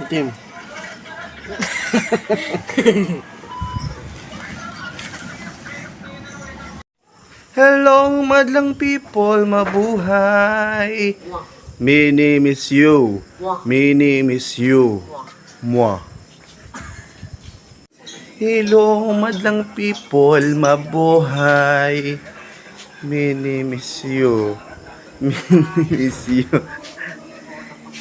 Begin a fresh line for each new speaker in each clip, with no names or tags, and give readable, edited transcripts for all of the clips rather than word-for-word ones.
Itim. Hello, madlang people, mabuhay. My name is you. My name is you. Moi. Hello, madlang people, mabuhay. My name is you. My name is you.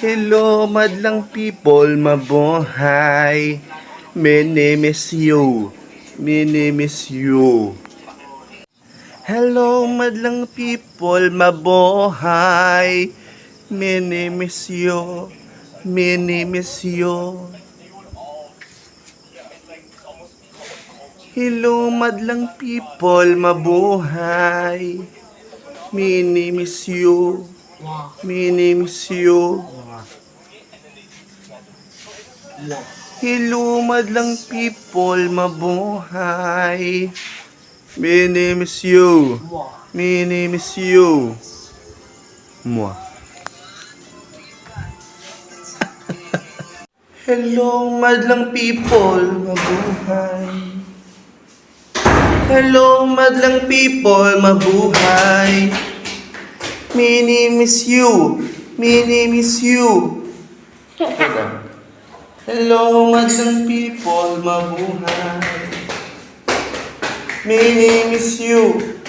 Hello, madlang people, mabuhay. My name is you. My name is you. Hello, madlang people, mabuhay. My name is you. My name is you. Hello, madlang people, mabuhay. My name is you. My name is you. Hello, madlang people, mabuhay. My name is you. My name is you. Moi. Hello, madlang people, mabuhay. Hello, madlang people, mabuhay. My name is you. My name is you. Hello, madlang people, mabuhay. My name is you.